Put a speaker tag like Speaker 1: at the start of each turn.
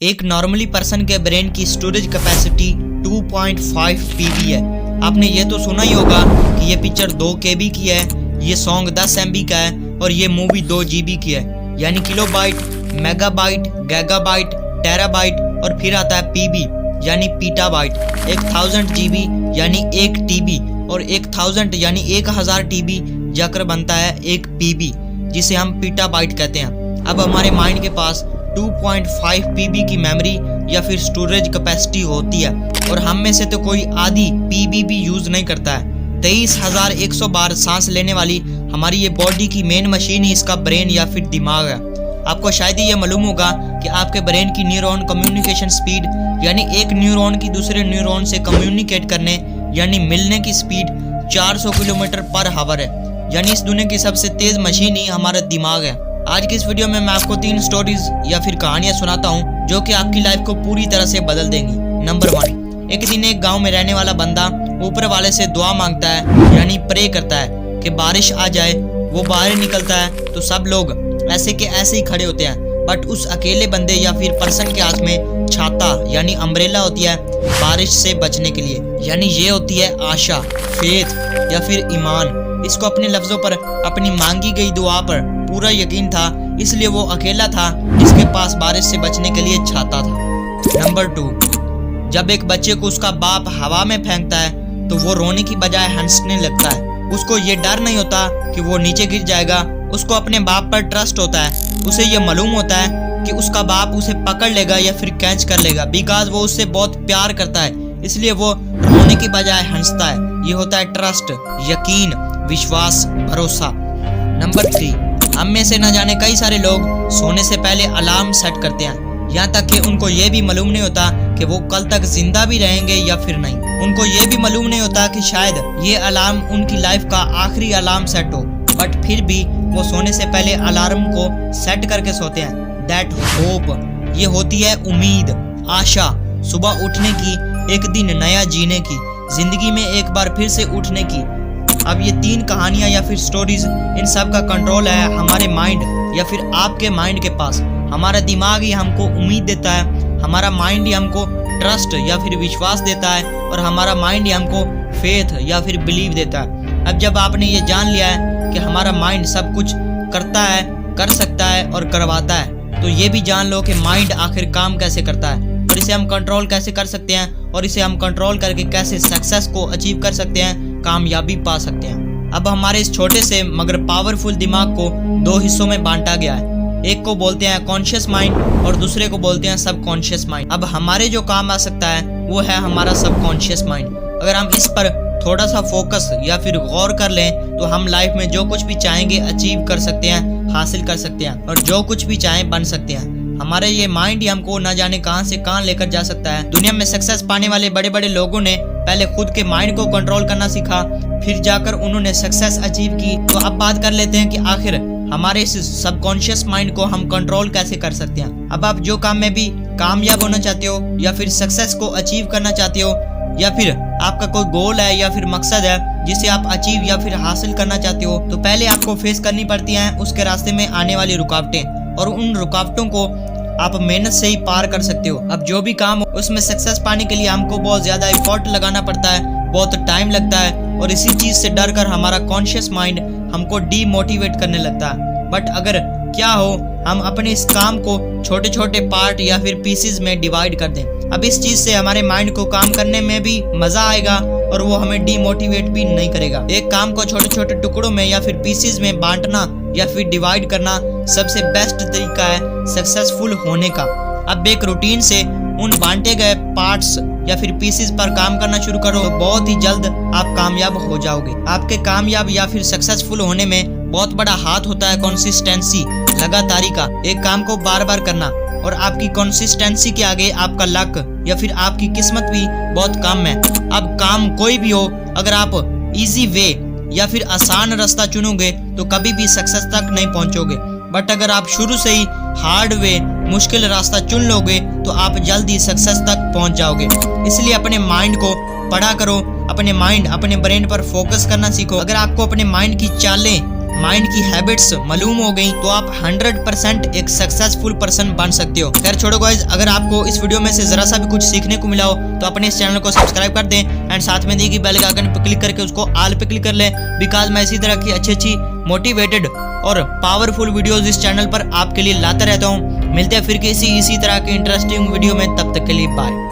Speaker 1: एक normally person के brain की स्टोरेज कैपेसिटी 2.5 पीबी है। आपने ये तो सुना ही होगा कि ये पिक्चर 2 केबी की है, ये सॉन्ग 10 एमबी का है और ये मूवी 2 जीबी की है। यानी किलोबाइट, मेगाबाइट, गैगाबाइट, टेराबाइट और फिर आता है पीबी यानी पीटाबाइट। 1000 जीबी यानी 1 टीबी और 1000 यानी 1000 टीबी जाकर बनता है 1 पीबी, जिसे हम पीटाबाइट कहते हैं। अब हमारे माइंड के पास 2.5 पीबी की मेमोरी या फिर स्टोरेज कैपेसिटी होती है और हम में से तो कोई आधी पीबी भी यूज नहीं करता है। 23,100 बार सांस लेने वाली हमारी ये बॉडी की मेन मशीन ही इसका ब्रेन या फिर दिमाग है। आपको शायद ही ये मालूम होगा कि आपके ब्रेन की न्यूरॉन कम्युनिकेशन स्पीड यानी एक न्यूरॉन की दूसरे न्यूरॉन से कम्युनिकेट करने यानी मिलने की स्पीड 400 किलोमीटर पर आवर है। यानी इस दुनिया की सबसे तेज मशीन ही हमारा दिमाग है। आज की इस वीडियो में मैं आपको 3 स्टोरीज या फिर कहानियां सुनाता हूं जो कि आपकी लाइफ को पूरी तरह से बदल देंगी। नंबर 1, एक दिन एक गांव में रहने वाला बंदा ऊपर वाले से दुआ मांगता है यानी प्रे करता है कि बारिश आ जाए। वो बाहर निकलता है तो सब लोग ऐसे के ऐसे ही खड़े होते हैं, बट उस अकेले बंदे या फिर पर्सन के हाथ में छाता यानी अम्ब्रेला होती है बारिश से बचने के लिए। यानी ये होती है आशा, फेथ या फिर ईमान। इसको अपने लफ्जों पर अपनी मांगी गई दुआ पर पूरा यकीन था, इसलिए वो अकेला था जिसके पास बारिश से बचने के लिए छाता था। नंबर 2, जब एक बच्चे को उसका बाप हवा में फेंकता है तो वो रोने की बजाय हंसने लगता है। उसको ये डर नहीं होता कि वो नीचे गिर जाएगा, उसको अपने बाप पर ट्रस्ट होता है। उसे ये मालूम होता है कि उसका बाप उसे पकड़ लेगा या फिर कैच कर लेगा, बिकॉज वो उससे बहुत प्यार करता है, इसलिए वो रोने की बजाय हंसता है। ये होता है ट्रस्ट, यकीन, विश्वास, भरोसा। नंबर 3, हम में से न जाने कई सारे लोग सोने से पहले अलार्म सेट करते हैं, यहाँ तक कि उनको ये भी मालूम नहीं होता कि वो कल तक जिंदा भी रहेंगे या फिर नहीं। उनको ये भी मालूम नहीं होता कि शायद ये अलार्म उनकी लाइफ का आखिरी अलार्म सेट हो, बट फिर भी वो सोने से पहले अलार्म को सेट करके सोते हैं। दैट होप, ये होती है उम्मीद, आशा, सुबह उठने की, एक दिन नया जीने की, जिंदगी में एक बार फिर से उठने की। अब ये 3 कहानियां या फिर स्टोरीज, इन सब का कंट्रोल है हमारे माइंड या फिर आपके माइंड के पास। हमारा दिमाग ही हमको उम्मीद देता है, हमारा माइंड ही हमको ट्रस्ट या फिर विश्वास देता है और हमारा माइंड ही हमको फेथ या फिर बिलीव देता है। अब जब आपने ये जान लिया है कि हमारा माइंड सब कुछ करता है, कर सकता है और करवाता है, तो ये भी जान लो कि माइंड आखिर काम कैसे करता है और इसे हम कंट्रोल कैसे कर सकते हैं और इसे हम कंट्रोल करके कैसे सक्सेस को अचीव कर सकते हैं, कामयाबी पा सकते हैं। अब हमारे इस छोटे से मगर पावरफुल दिमाग को 2 हिस्सों में बांटा गया है। एक को बोलते हैं कॉन्शियस माइंड और दूसरे को बोलते हैं सबकॉन्शियस माइंड। अब हमारे जो काम आ सकता है वो है हमारा सबकॉन्शियस माइंड। अगर हम इस पर थोड़ा सा फोकस या फिर गौर कर लें तो हम लाइफ में जो कुछ भी चाहेंगे अचीव कर सकते हैं, हासिल कर सकते हैं और जो कुछ भी चाहें बन सकते हैं। हमारे ये माइंड ही हमको ना जाने कहां से कहां लेकर जा सकता है। दुनिया में सक्सेस पाने वाले बड़े बड़े लोगों ने पहले खुद के माइंड को कंट्रोल करना सीखा, फिर जाकर उन्होंने सक्सेस अचीव की। तो अब बात कर लेते हैं कि आखिर हमारे इस सबकॉन्शियस माइंड को हम कंट्रोल कैसे कर सकते हैं। अब आप जो काम में भी कामयाब होना चाहते हो या फिर सक्सेस को अचीव करना चाहते हो या फिर आपका कोई गोल है या फिर मकसद है जिसे आप अचीव या फिर हासिल करना चाहते हो, तो पहले आपको फेस करनी पड़ती है उसके रास्ते में आने वाली रुकावटें, और उन रुकावटों को आप मेहनत से ही पार कर सकते हो। अब जो भी काम हो उसमें सक्सेस पाने के लिए हमको बहुत ज्यादा एफर्ट लगाना पड़ता है, बहुत टाइम लगता है और इसी चीज से डर कर हमारा कॉन्शियस माइंड हमको डीमोटिवेट करने लगता है। बट अगर क्या हो हम अपने इस काम को छोटे छोटे पार्ट या फिर पीसेस में डिवाइड कर दें, अब इस चीज से हमारे माइंड को काम करने में भी मजा आएगा और वो हमें डीमोटिवेट भी नहीं करेगा। एक काम को छोटे छोटे टुकड़ों में या फिर पीसेस में बांटना या फिर डिवाइड करना सबसे बेस्ट तरीका है सक्सेसफुल होने का। अब एक रूटीन से उन बांटे गए पार्ट्स या फिर पीसेस पर काम करना शुरू करो तो बहुत ही जल्द आप कामयाब हो जाओगे। आपके कामयाब या फिर सक्सेसफुल होने में बहुत बड़ा हाथ होता है कंसिस्टेंसी, लगातारी का। एक काम को बार बार करना और आपकी कंसिस्टेंसी के आगे आपका लक या फिर आपकी किस्मत भी बहुत कम है। अब काम कोई भी हो, अगर आप इजी वे या फिर आसान रास्ता चुनोगे तो कभी भी सक्सेस तक नहीं पहुंचोगे, बट अगर आप शुरू से ही हार्ड वे, मुश्किल रास्ता चुन लोगे तो आप जल्दी सक्सेस तक पहुंच जाओगे। इसलिए अपने माइंड को पढ़ा करो, अपने ब्रेन पर फोकस करना सीखो। अगर आपको अपने माइंड की चालें माइंड की हैबिट्स मालूम हो गई तो आप 100% एक सक्सेसफुल पर्सन बन सकते हो। खैर छोड़ो गाइस, अगर आपको इस वीडियो में से जरा सा भी कुछ सीखने को मिला हो तो अपने इस चैनल को सब्सक्राइब कर दें एंड साथ में दी गई बेल के आइकन पर क्लिक करके उसको ऑल पे क्लिक कर लें, बिकॉज मैं इसी तरह की अच्छी मोटिवेटेड और पावरफुल वीडियोस इस चैनल पर आपके लिए लाता रहता हूँ। मिलते हैं फिर किसी इसी तरह के इंटरेस्टिंग वीडियो में, तब तक के लिए बाय।